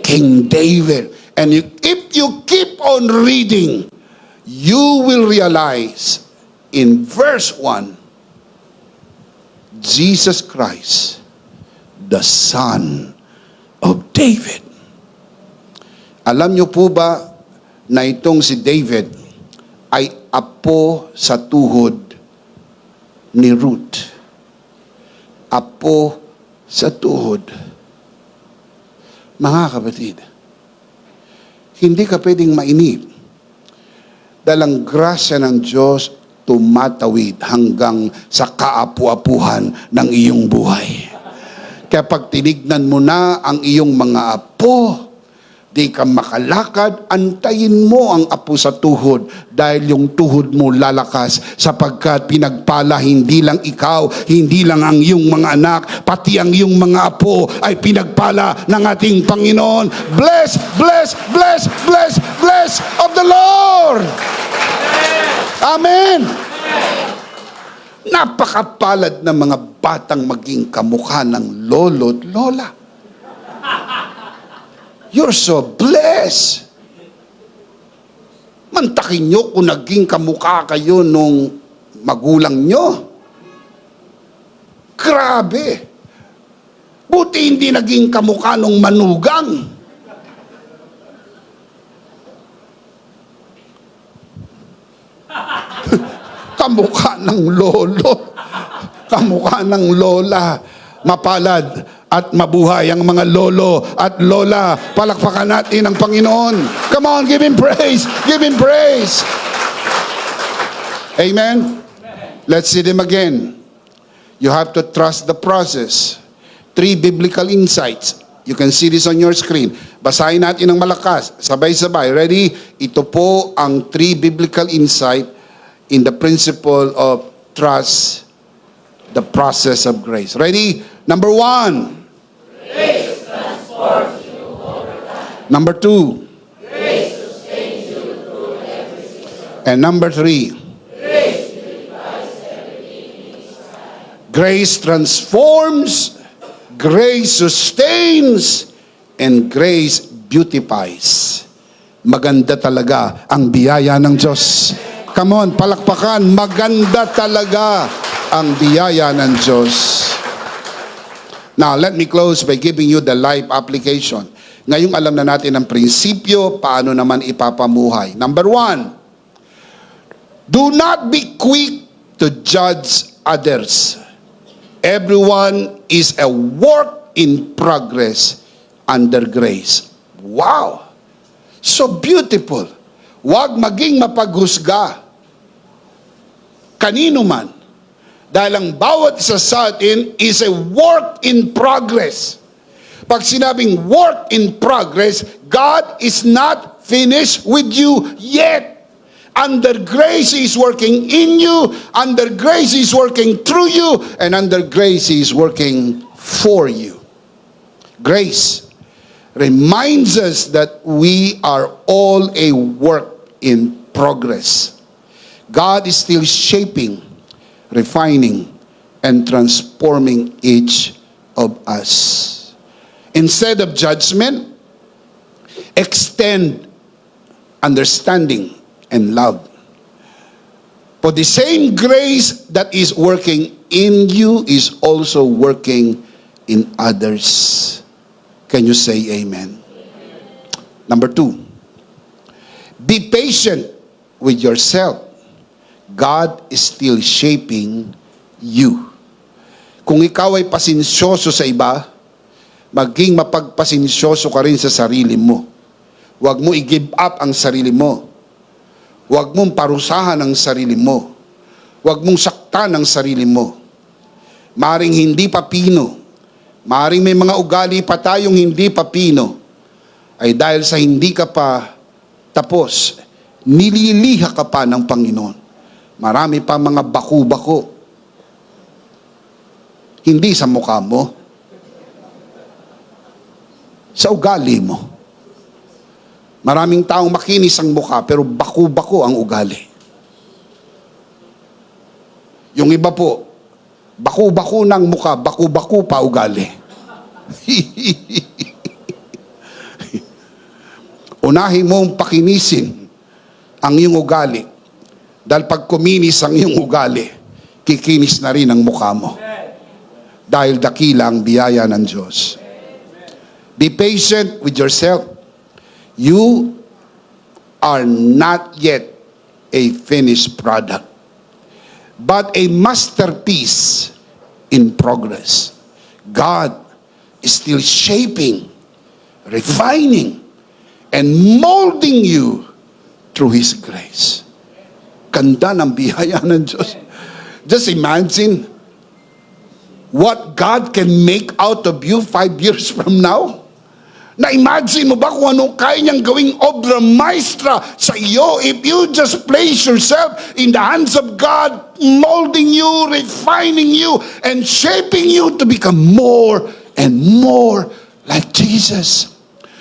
King David. And if you keep on reading, you will realize in verse 1, Jesus Christ, the son of David. Alam niyo po ba na itong si David ay apo sa tuhod ni Ruth? Apo sa tuhod. Mga kapatid, hindi ka pwedeng mainip dahil ang grasya ng Diyos tumatawid hanggang sa kaapu-apuhan ng iyong buhay. Kaya pag tinignan mo na ang iyong mga apo, di ka makalakad, antayin mo ang apo sa tuhod dahil yung tuhod mo lalakas sapagkat pinagpala hindi lang ikaw, hindi lang ang iyong mga anak, pati ang iyong mga apo ay pinagpala ng ating Panginoon. Bless, bless, bless, bless, bless of the Lord! Amen! Napakapalad na mga batang maging kamukha ng lolo't lola. You're so blessed. Mantakin nyo kung naging kamukha kayo nung magulang nyo. Grabe. Buti hindi naging kamukha nung manugang. Kamukha ng lolo. Kamukha ng lola. Mapalad at mabuhay ang mga lolo at lola. Palakpakan natin ang Panginoon. Come on, give Him praise. Give Him praise. Amen? Let's see them again. You have to trust the process. 3 biblical insights. You can see this on your screen. Basahin natin ng malakas. Sabay-sabay. Ready? Ito po ang 3 biblical insight in the principle of trust the process of grace. Ready? Number 1. Grace transforms you over time. Number 2. Grace sustains you through every season. And number 3. Grace beautifies everything in its time. Grace transforms, grace sustains, and grace beautifies. Maganda talaga ang biyaya ng Diyos. Come on, palakpakan. Maganda talaga ang biyaya ng Diyos. Now, let me close by giving you the life application. Ngayong alam na natin ang prinsipyo, paano naman ipapamuhay. Number 1, do not be quick to judge others. Everyone is a work in progress under grace. Wow! So beautiful. Huwag maging mapaghusga. Kanino man. Dahil ang bawat isa sa atin is a work in progress. Pag sinabing work in progress, God is not finished with you yet. Under grace, He is working in you. Under grace, He is working through you. And under grace, He is working for you. Grace reminds us that we are all a work in progress. God is still shaping, refining, and transforming each of us. Instead of judgment, extend understanding and love. For the same grace that is working in you is also working in others. Can you say amen? Number 2, be patient with yourself. God is still shaping you. Kung ikaw ay pasensyoso sa iba, maging mapagpasensyoso ka rin sa sarili mo. Huwag mo i-give up ang sarili mo. Huwag mong parusahan ang sarili mo. Huwag mong saktan ang sarili mo. Maring hindi pa pino, maring may mga ugali pa tayong hindi pa pino, ay dahil sa hindi ka pa tapos, nililiha ka pa ng Panginoon. Marami pa mga baku-bako. Hindi sa mukha mo, sa ugali mo. Maraming taong makinis ang mukha pero baku-bako ang ugali. Yung iba po, baku-bako ng mukha, baku-bako pa ugali. Unahin mong pakinisin ang iyong ugali. Dahil pag kuminis ang iyong ugali, kikinis na rin ang mukha mo. Dahil dakila ang biyaya ng Diyos. Be patient with yourself. You are not yet a finished product, but a masterpiece in progress. God is still shaping, refining, and molding you through His grace. Ganda ng biyaya ng Diyos. Just imagine what God can make out of you 5 years from now. Na-imagine mo ba kung anong kaya niyang gawing obra maestra sa iyo if you just place yourself in the hands of God, molding you, refining you, and shaping you to become more and more like Jesus.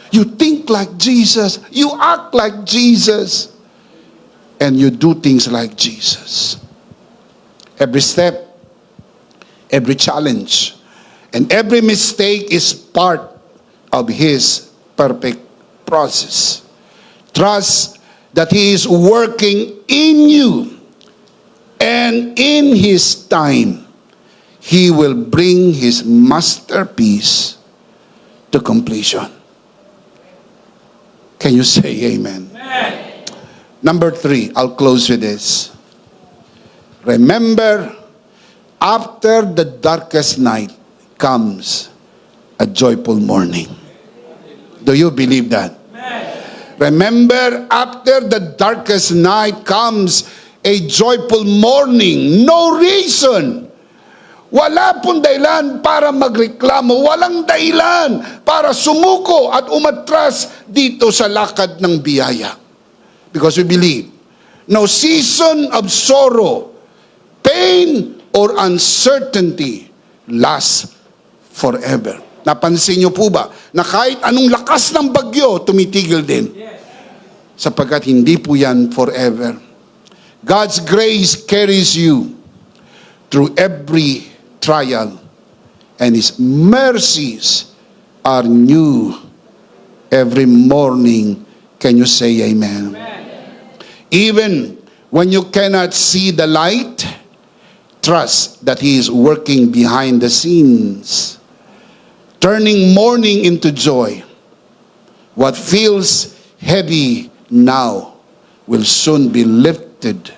You think like Jesus, you act like Jesus, and you do things like Jesus. Every step, every challenge, and every mistake is part of His perfect process. Trust that He is working in you, and in His time, He will bring His masterpiece to completion. Can you say amen? Amen. Number 3, I'll close with this. Remember, after the darkest night comes a joyful morning. Do you believe that? Amen. Remember, after the darkest night comes a joyful morning. No reason. Wala pong dahilan para magreklamo. Walang dahilan para sumuko at umatras dito sa lakad ng biyaya. Because we believe, no season of sorrow, pain, or uncertainty lasts forever. Napansin niyo po ba na kahit anong lakas ng bagyo, tumitigil din? Sapagkat hindi po yan forever. God's grace carries you through every trial, and His mercies are new every morning. Can you say amen? Amen. Even when you cannot see the light, trust that He is working behind the scenes, turning mourning into joy. What feels heavy now will soon be lifted,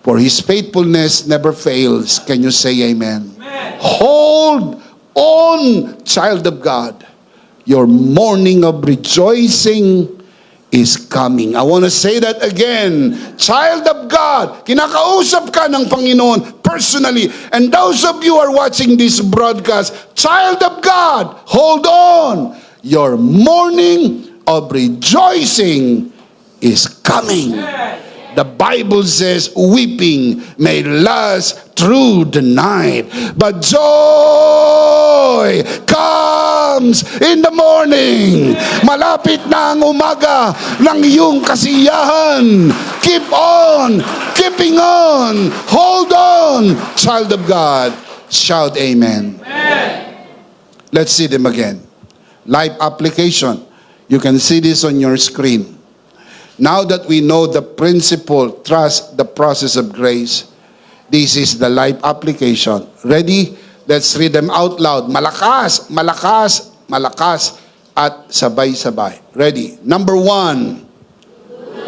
for His faithfulness never fails. Can you say amen? Amen. Hold on, child of God. Your morning of rejoicing is coming. I want to say that again. Child of God, kinakausap ka ng Panginoon personally. And those of you who are watching this broadcast, child of God, hold on. Your morning of rejoicing is coming. The Bible says, weeping may last through the night, but joy comes in the morning. Malapit na ang umaga ng iyong kasiyahan. Keep on, keeping on, hold on, child of God. Shout amen. Amen. Let's see them again. Life application. You can see this on your screen. Now that we know the principle, trust the process of grace, this is the life application. Ready? Let's read them out loud. Malakas, malakas, malakas, at sabay-sabay. Ready? Number 1. Do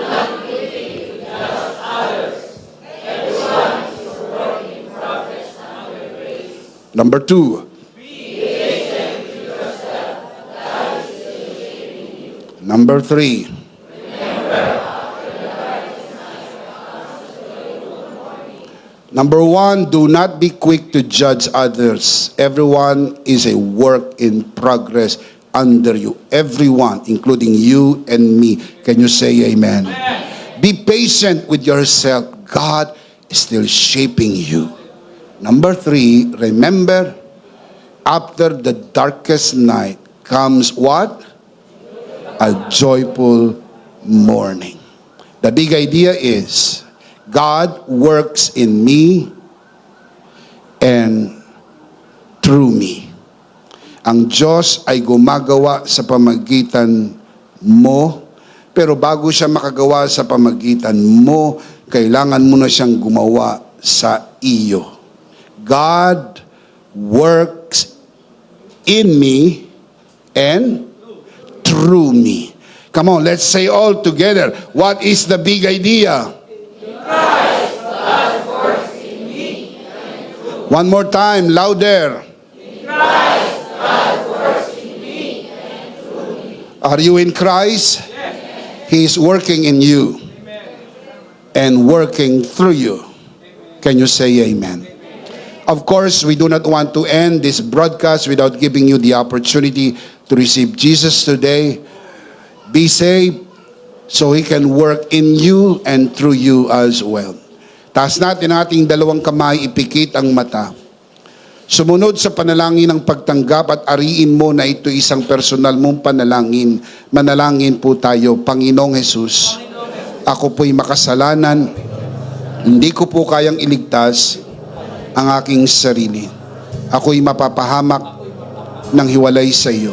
not envy to judge others. Everyone is working in progress under grace. Number 2. Be patient with yourself. God is still shaping you. Number 3. Number 1, do not be quick to judge others. Everyone is a work in progress under you. Everyone, including you and me. Can you say amen? Amen. Be patient with yourself. God is still shaping you. Number 3, remember, after the darkest night comes what? a joyful morning. The big idea is, God works in me and through me. Ang Diyos ay gumagawa sa pamagitan mo, pero bago siya makagawa sa pamagitan mo, kailangan mo na siyang gumawa sa iyo. God works in me and through me. Come on, let's say all together. What is the big idea? Christ, God works in me. One more time, louder. Christ, God works in me. Are you in Christ? He is working in you and working through you. Can you say amen? Of course, we do not want to end this broadcast without giving you the opportunity to receive Jesus today. Be saved so He can work in you and through you as well. Taas natin ating dalawang kamay, ipikit ang mata. Sumunod sa panalangin ng pagtanggap at ariin mo na ito isang personal mong panalangin. Manalangin po tayo. Panginoong Jesus, ako po'y makasalanan. Hindi ko po kayang iligtas ang aking sarili. Ako'y mapapahamak ng hiwalay sa iyo.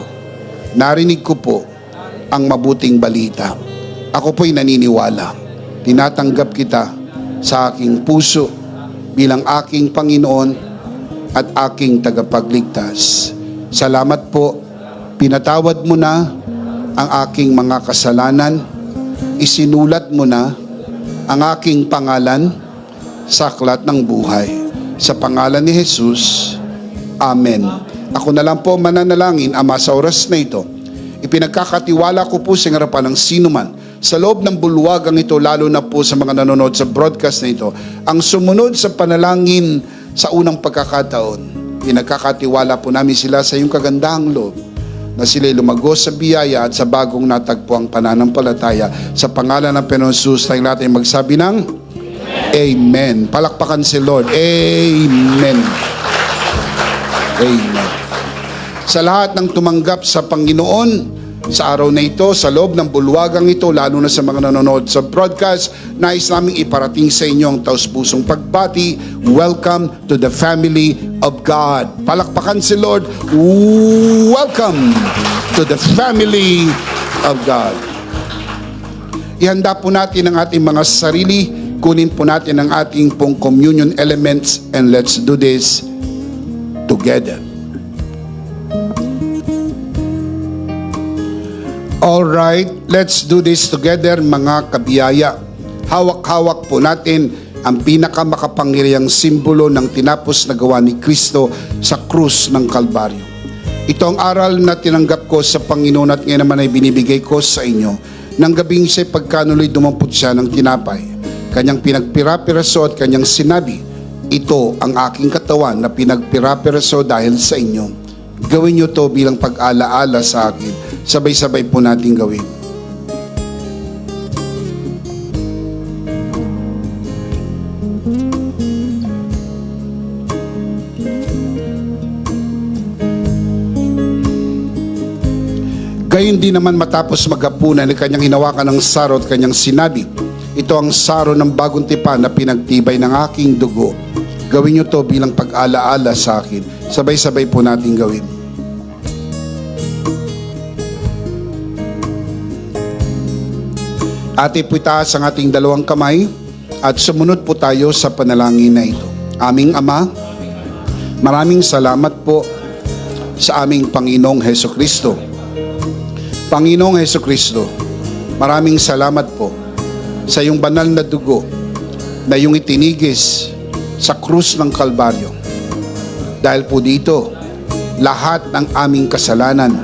Narinig ko po ang mabuting balita. Ako po'y naniniwala. Tinatanggap kita sa aking puso bilang aking Panginoon at aking tagapagligtas. Salamat po, pinatawad mo na ang aking mga kasalanan, isinulat mo na ang aking pangalan sa aklat ng buhay. Sa pangalan ni Jesus, Amen. Ako na lang po mananalangin, Ama, sa oras na ito. Ipinagkakatiwala ko po sa harapan ng sinuman sa loob ng bulwagang ito, lalo na po sa mga nanonood sa broadcast na ito, ang sumunod sa panalangin sa unang pagkakataon. Pinagkakatiwala po namin sila sa iyong kagandahang loob na sila'y lumago sa biyaya at sa bagong natagpo ang pananampalataya. Sa pangalan ng Panginoon Jesus, tayong lahat ay magsabi ng Amen. Palakpakan si Lord. Amen. Amen. Sa lahat ng tumanggap sa Panginoon sa araw na ito, sa loob ng bulwagang ito, lalo na sa mga nanonood sa broadcast, nais naming iparating sa inyo ang taus-pusong pagbati. Welcome to the family of God. Palakpakan si Lord. Welcome to the family of God. Ihanda po natin ang ating mga sarili. Kunin po natin ang ating pong communion elements and let's do this together. Alright, let's do this together mga kabiyaya. Hawak-hawak po natin ang pinakamakapangyarihang simbolo ng tinapos na gawa ni Kristo sa krus ng Kalbaryo. Ito ang aral na tinanggap ko sa Panginoon at ngayon naman ay binibigay ko sa inyo. Nang gabing siya'y pagkanuloy dumampot siya ng tinapay. Kanyang pinagpira-piraso at kanyang sinabi, ito ang aking katawan na pinagpira-piraso dahil sa inyo. Gawin niyo to bilang pag-alaala sa akin. Sabay-sabay po natin gawin. Gayon din naman matapos maghapunan, kanyang hinawakan ng saro at kanyang sinabi, ito ang saro ng bagong tipan na pinagtibay ng aking dugo. Gawin niyo to bilang pag-alaala sa akin. Sabay-sabay po natin gawin. Ate po itaas ang ating dalawang kamay at sumunod po tayo sa panalangin na ito. Aming Ama, maraming salamat po sa aming Panginoong Hesukristo. Panginoong Hesukristo, maraming salamat po sa iyong banal na dugo na iyong itinigis sa krus ng Kalbaryo. Dahil po dito, lahat ng aming kasalanan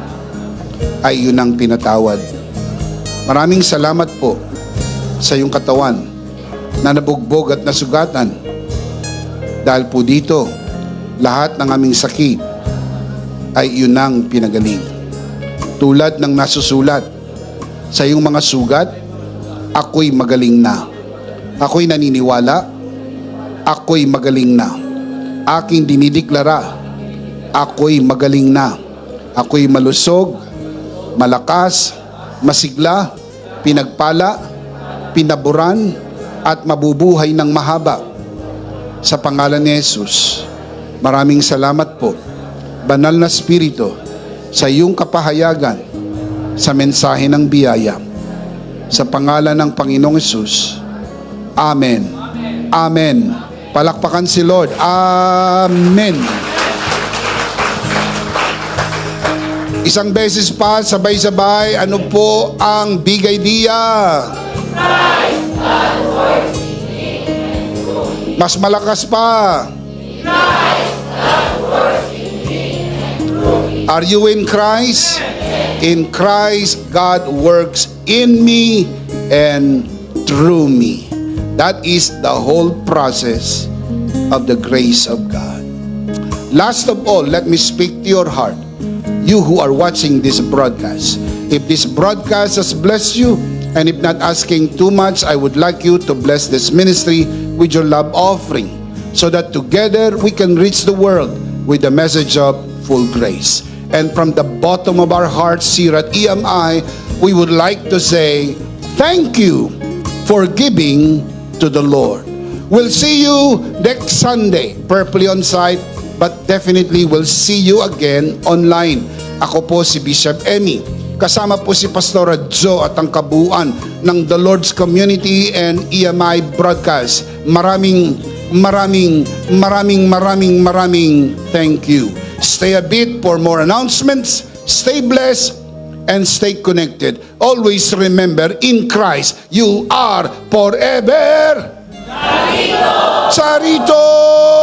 ay iyong ang pinatawad. Maraming salamat po sa iyong katawan na nabugbog at nasugatan. Dahil po dito, lahat ng aming sakit ay iyon ang pinagaling. Tulad ng nasusulat sa iyong mga sugat, ako'y magaling na. Ako'y naniniwala, ako'y magaling na. Aking dinideklara, ako'y magaling na. Ako'y malusog, malakas, masigla, pinagpala, pinaboran, at mabubuhay ng mahaba. Sa pangalan ni Jesus, maraming salamat po, Banal na Espiritu, sa iyong kapahayagan sa mensahe ng biyaya. Sa pangalan ng Panginoong Jesus, Amen. Amen. Palakpakan si Lord. Amen. Isang beses pa, sabay-sabay, ano po ang big idea? Mas malakas pa. Are you in Christ? In Christ, God works in me and through me. That is the whole process of the grace of God. Last of all, let me speak to your heart. You who are watching this broadcast. If this broadcast has blessed you, and if not asking too much, I would like you to bless this ministry with your love offering, so that together we can reach the world with the message of full grace. And from the bottom of our hearts here at EMI, we would like to say, thank you for giving to the Lord. We'll see you next Sunday, purpley on site, but definitely we'll see you again online. Ako po si Bishop Emmy. Kasama po si Pastora Jo at ang kabuuan ng The Lord's Community and EMI Broadcast. Maraming thank you. Stay a bit for more announcements. Stay blessed and stay connected. Always remember, in Christ, you are forever. Sarito!